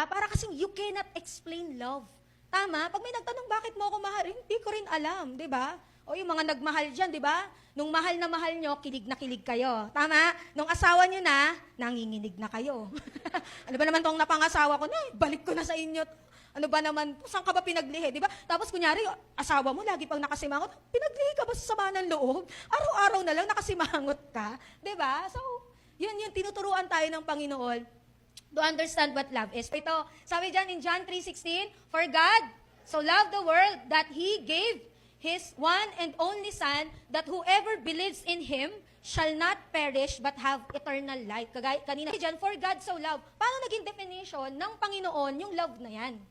ba? Para kasing you cannot explain love. Tama? Pag may nagtanong, bakit mo ako mahal? Hindi ko rin alam, di ba? O yung mga nagmahal dyan, di ba? Nung mahal na mahal nyo, kilig na kilig kayo. Tama? Nung asawa nyo na, nanginginig na kayo. Ano ba naman tong napangasawa ko na? Balik ko na sa inyo. Ano ba naman, saan ka ba pinaglihi, di ba? Tapos kunyari, asawa mo lagi pang nakasimangot, pinaglihi ka ba sa sama ng loob? Araw-araw na lang nakasimangot ka, di ba? So, yun, tinuturuan tayo ng Panginoon to understand what love is. Ito, sabi dyan in John 3:16, for God so loved the world that He gave His one and only Son, that whoever believes in Him shall not perish but have eternal life. Kanina dyan, for God so loved. Paano naging definition ng Panginoon yung love na yan?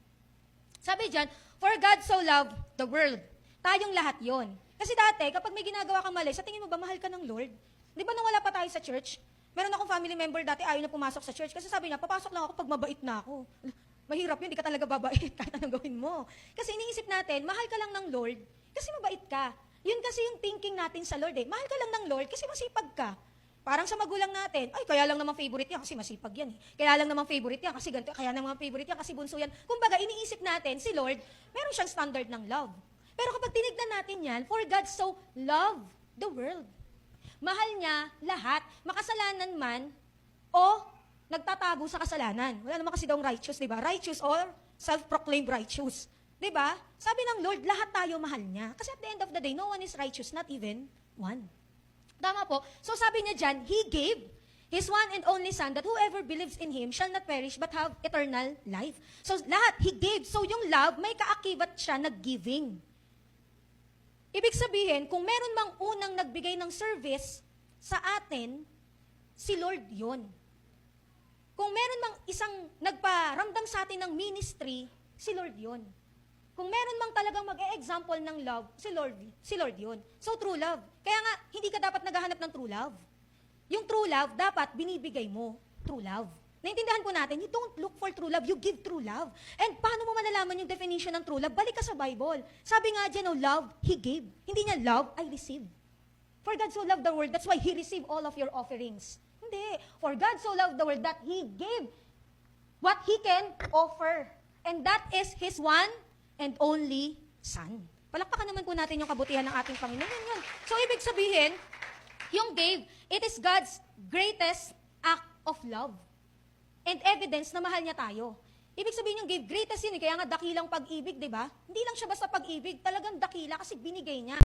Sabi dyan, for God so loved the world. Tayong lahat yon. Kasi dati, kapag may ginagawa kang mali, sa tingin mo ba mahal ka ng Lord? Di ba nung wala pa tayo sa church? Meron akong family member dati, ayaw na pumasok sa church kasi sabi niya, papasok lang ako pag mabait na ako. Mahirap yun, di ka talaga babait kahit anong gawin mo. Kasi iniisip natin, mahal ka lang ng Lord kasi mabait ka. Yun kasi yung thinking natin sa Lord eh. Mahal ka lang ng Lord kasi masipag ka. Parang sa magulang natin, ay, kaya lang naman favorite yan kasi masipag yan eh. Kaya lang naman favorite yan kasi ganito, kaya naman favorite yan kasi bunso yan. Kumbaga, iniisip natin, si Lord, meron siyang standard ng love. Pero kapag tinignan natin yan, for God so loved the world. Mahal niya lahat, makasalanan man o nagtatago sa kasalanan. Wala naman kasi daw righteous, di ba? Righteous or self-proclaimed righteous. Di ba? Sabi ng Lord, lahat tayo mahal niya. Kasi at the end of the day, no one is righteous, not even one. Tama po. So sabi niya dyan, He gave His one and only Son, that whoever believes in Him shall not perish but have eternal life. So lahat, He gave. So yung love, may kaakibat siya na giving. Ibig sabihin, kung meron mang unang nagbigay ng service sa atin, si Lord yon. Kung meron mang isang nagparamdam sa atin ng ministry, si Lord yon. Kung meron mang talagang mag-e-example ng love, si Lord yun. So, true love. Kaya nga, hindi ka dapat naghahanap ng true love. Yung true love, dapat binibigay mo true love. Naintindihan po natin, you don't look for true love, you give true love. And paano mo malalaman yung definition ng true love? Balik ka sa Bible. Sabi nga dyan, love, He gave. Hindi niya love, I receive. For God so loved the world, that's why He received all of your offerings. Hindi. For God so loved the world that He gave what He can offer. And that is His one and only Son. Palakpakan naman po natin yung kabutihan ng ating Panginoon. Yun. So, ibig sabihin, yung gave, it is God's greatest act of love. And evidence na mahal niya tayo. Ibig sabihin yung gave, greatest yun. Kaya nga dakilang pag-ibig, di ba? Hindi lang siya basta pag-ibig, talagang dakila kasi binigay niya.